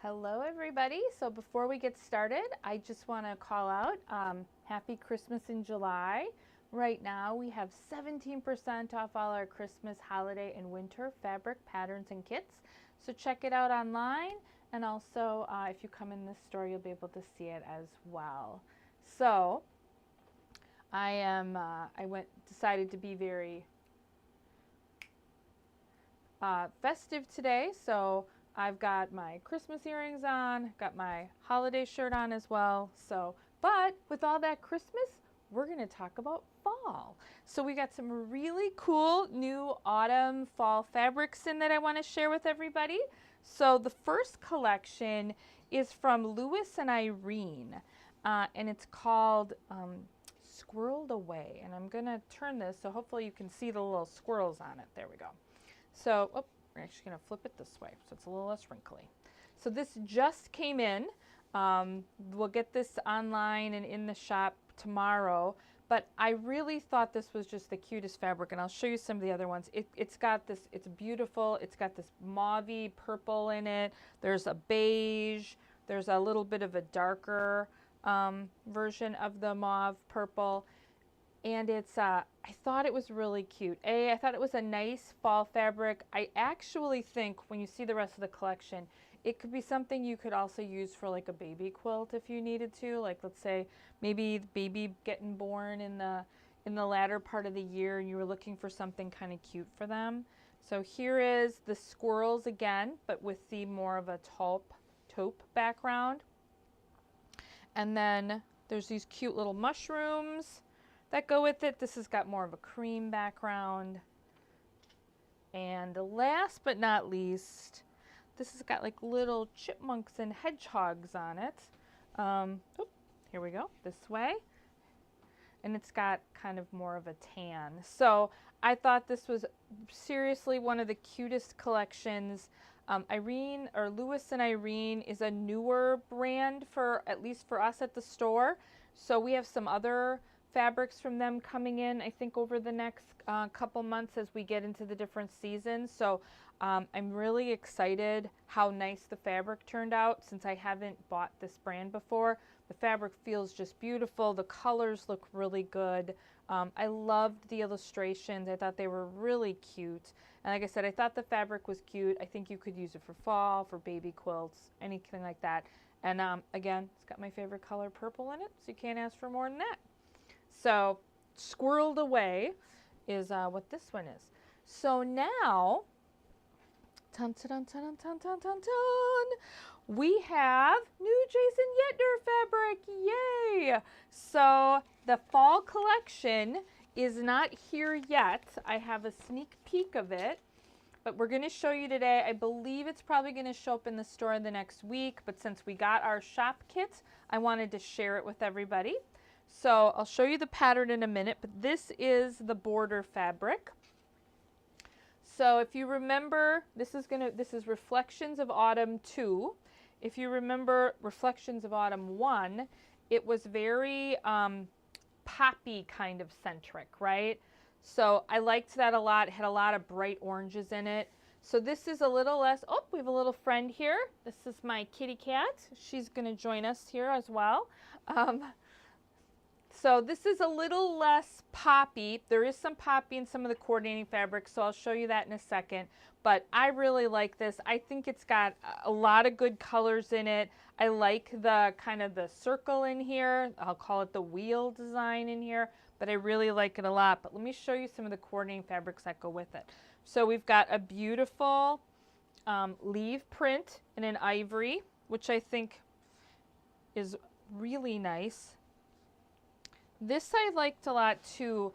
Hello everybody. So before we get started, I just want to call out Happy Christmas in July. Right now we have 17% off all our Christmas, holiday, and winter fabric patterns and kits. So check it out online, and also if you come in this store you'll be able to see it as well. So decided to be very festive today, so I've got my Christmas earrings on, got my holiday shirt on as well. So, but with all that Christmas, we're going to talk about fall. So we got some really cool new autumn fall fabrics in that I want to share with everybody. So the first collection is from Lewis and Irene, and it's called Squirreled Away. And I'm going to turn this so hopefully you can see the little squirrels on it. There we go. So, we're actually going to flip it this way so it's a little less wrinkly. So this just came in. We'll get this online and in the shop tomorrow, but I really thought this was just the cutest fabric, and I'll show you some of the other ones. It's got this, it's beautiful, it's got this mauvey purple in it, there's a beige, there's a little bit of a darker version of the mauve purple. And it's, I thought it was really cute. I thought it was a nice fall fabric. I actually think when you see the rest of the collection, it could be something you could also use for like a baby quilt if you needed to. Like let's say maybe the baby getting born in the latter part of the year and you were looking for something kind of cute for them. So here is the squirrels again, but with the more of a taupe background. And then there's these cute little mushrooms that go with it. This has got more of a cream background. And last but not least, this has got like little chipmunks and hedgehogs on it. Here we go, this way. And it's got kind of more of a tan. So I thought this was seriously one of the cutest collections. Lewis and Irene is a newer brand for, at least for us at the store. So we have some other fabrics from them coming in, I think, over the next couple months as we get into the different seasons. So I'm really excited how nice the fabric turned out since I haven't bought this brand before. The fabric feels just beautiful. The colors look really good. I loved the illustrations. I thought they were really cute. And like I said, I thought the fabric was cute. I think you could use it for fall, for baby quilts, anything like that. And again, it's got my favorite color, purple, in it, so you can't ask for more than that. So Squirreled Away is what this one is. So now, we have new Jason Yetner fabric. Yay! So the fall collection is not here yet. I have a sneak peek of it, but we're going to show you today. I believe it's probably going to show up in the store the next week, but since we got our shop kit, I wanted to share it with everybody. So I'll show you the pattern in a minute, but this is the border fabric. So if you remember, this is Reflections of Autumn 2. If you remember Reflections of Autumn 1, it was very poppy kind of centric, right? So I liked that a lot. It had a lot of bright oranges in it. So this is a little less, oh, we have a little friend here. This is my kitty cat. She's going to join us here as well. So this is a little less poppy. There is some poppy in some of the coordinating fabrics, so I'll show you that in a second. But I really like this. I think it's got a lot of good colors in it. I like the kind of the circle in here. I'll call it the wheel design in here, but I really like it a lot. But let me show you some of the coordinating fabrics that go with it. So we've got a beautiful leaf print in an ivory, which I think is really nice. This I liked a lot too.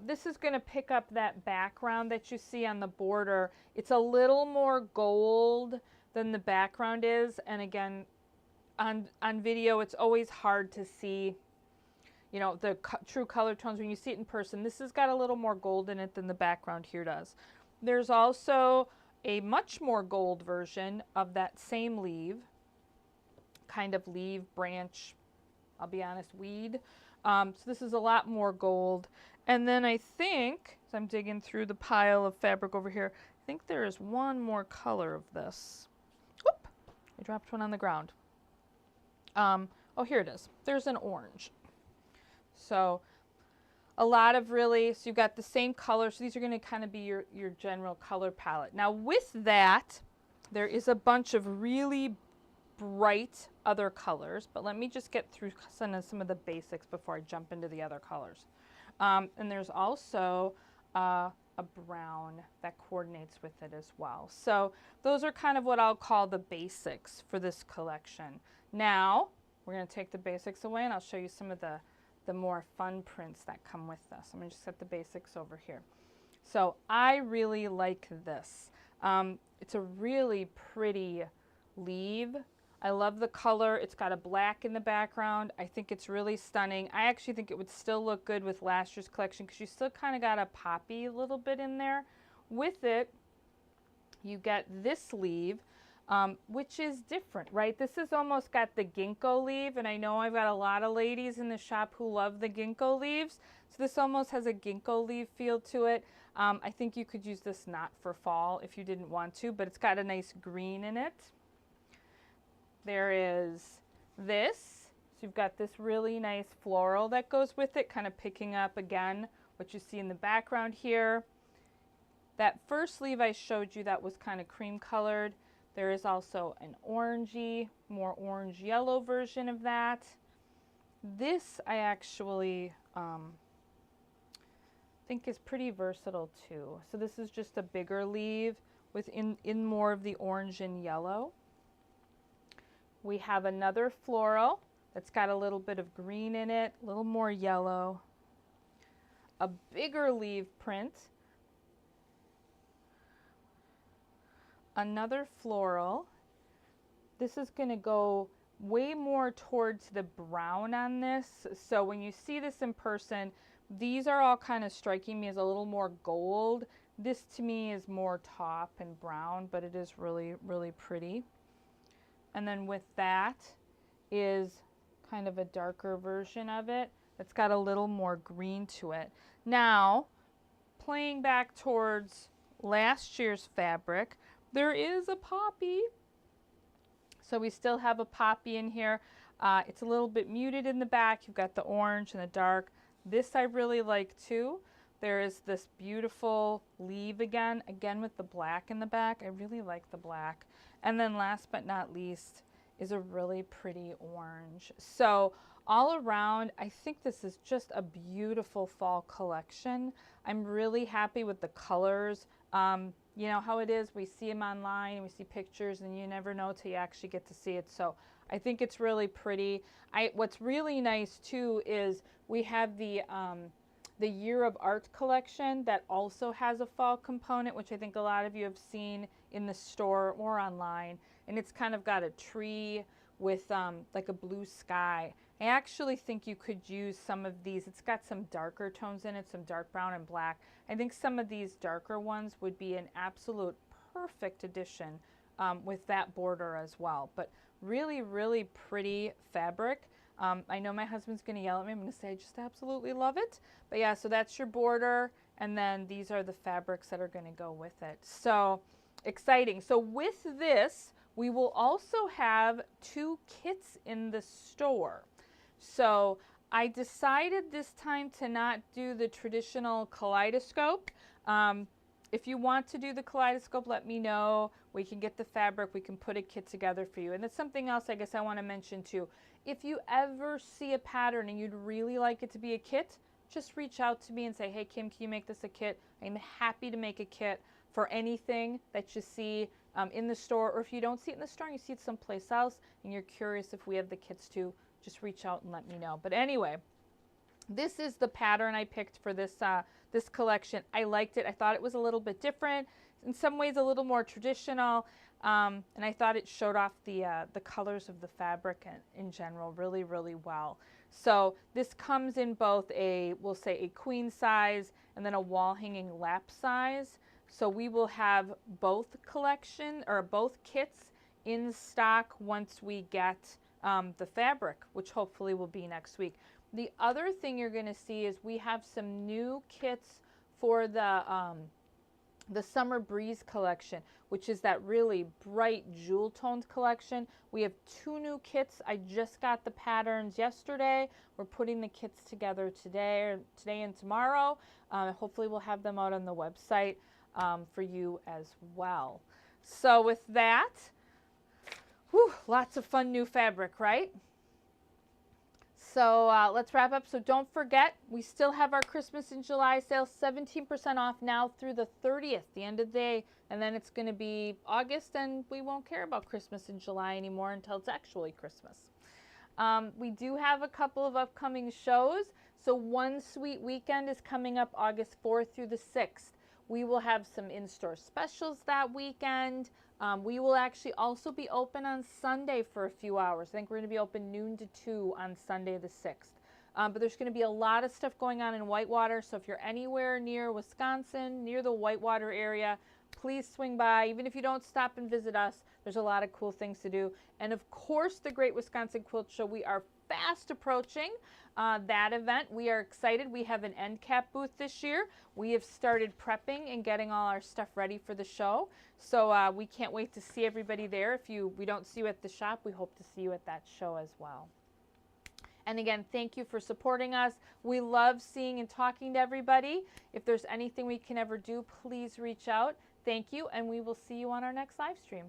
This is going to pick up that background that you see on the border. It's a little more gold than the background is, and again, on video it's always hard to see, you know, the true color tones when you see it in person. This has got a little more gold in it than the background here does. There's also a much more gold version of that same leaf, kind of leaf, branch, I'll be honest, weed. So this is a lot more gold. And then I think, as I'm digging through the pile of fabric over here, I think there is one more color of this. Whoop, I dropped one on the ground. Oh, here it is. There's an orange. So a lot of really, so you've got the same color. So these are going to kind of be your general color palette. Now with that, there is a bunch of really bright other colors, but let me just get through some of the basics before I jump into the other colors. And there's also a brown that coordinates with it as well. So those are kind of what I'll call the basics for this collection. Now we're going to take the basics away and I'll show you some of the more fun prints that come with this. I'm going to just set the basics over here. So I really like this. It's a really pretty leaf. I love the color. It's got a black in the background. I think it's really stunning. I actually think it would still look good with last year's collection because you still kind of got a poppy a little bit in there. With it, you get this leaf, which is different, right? This has almost got the ginkgo leaf, and I know I've got a lot of ladies in the shop who love the ginkgo leaves. So this almost has a ginkgo leaf feel to it. I think you could use this not for fall if you didn't want to, but it's got a nice green in it. There is this. So you've got this really nice floral that goes with it, kind of picking up again what you see in the background here. That first leaf I showed you that was kind of cream colored. There is also an orangey, more orange yellow version of that. This I actually think is pretty versatile too. So this is just a bigger leaf with in more of the orange and yellow. We have another floral that's got a little bit of green in it, a little more yellow. A bigger leaf print. Another floral. This is going to go way more towards the brown on this. So when you see this in person, these are all kind of striking me as a little more gold. This to me is more taupe and brown, but it is really, really pretty. And then with that is kind of a darker version of it. It's got a little more green to it. Now, playing back towards last year's fabric, there is a poppy. So we still have a poppy in here. It's a little bit muted in the back. You've got the orange and the dark. This I really like too. There is this beautiful leaf again with the black in the back. I really like the black. And then last but not least is a really pretty orange. So all around, I think this is just a beautiful fall collection. I'm really happy with the colors. You know how it is, we see them online and we see pictures and you never know till you actually get to see it. So I think it's really pretty. What's really nice too is we have the Year of Art collection that also has a fall component, which I think a lot of you have seen in the store or online. And it's kind of got a tree with like a blue sky. I actually think you could use some of these. It's got some darker tones in it, some dark brown and black. I think some of these darker ones would be an absolute perfect addition with that border as well. But really, really pretty fabric. I know my husband's going to yell at me. I'm going to say I just absolutely love it. But yeah, so that's your border. And then these are the fabrics that are going to go with it. So exciting. So with this, we will also have 2 kits in the store. So I decided this time to not do the traditional kaleidoscope. If you want to do the kaleidoscope, let me know. We can get the fabric. We can put a kit together for you. And that's something else I guess I want to mention too. If you ever see a pattern and you'd really like it to be a kit, just reach out to me and say, hey, Kim, can you make this a kit? I'm happy to make a kit for anything that you see in the store. Or if you don't see it in the store and you see it someplace else and you're curious if we have the kits too, just reach out and let me know. But anyway, this is the pattern I picked for this this collection. I liked it. I thought it was a little bit different, in some ways a little more traditional, and I thought it showed off the colors of the fabric in general really, really well. So this comes in both we'll say a queen size and then a wall hanging lap size. So we will have both kits in stock once we get the fabric, which hopefully will be next week. The other thing you're going to see is we have some new kits for the the Summer Breeze collection, which is that really bright jewel toned collection. We have 2 new kits. I just got the patterns yesterday. We're putting the kits together today and tomorrow. Hopefully we'll have them out on the website for you as well. So with that, whew, lots of fun new fabric, right? So let's wrap up. So don't forget, we still have our Christmas in July sale, 17% off now through the 30th, the end of the day. And then it's going to be August, and we won't care about Christmas in July anymore until it's actually Christmas. We do have a couple of upcoming shows. So One Sweet Weekend is coming up August 4th through the 6th. We will have some in-store specials that weekend. We will actually also be open on Sunday for a few hours. I think we're going to be open noon to 2 on Sunday the 6th. But there's going to be a lot of stuff going on in Whitewater. So if you're anywhere near Wisconsin, near the Whitewater area, please swing by. Even if you don't stop and visit us, there's a lot of cool things to do. And of course, the Great Wisconsin Quilt Show. We are fast approaching that event. We are excited. We have an end cap booth this year. We have started prepping and getting all our stuff ready for the show. So we can't wait to see everybody there. If we don't see you at the shop, we hope to see you at that show as well. And again, thank you for supporting us. We love seeing and talking to everybody. If there's anything we can ever do, please reach out. Thank you, and we will see you on our next live stream.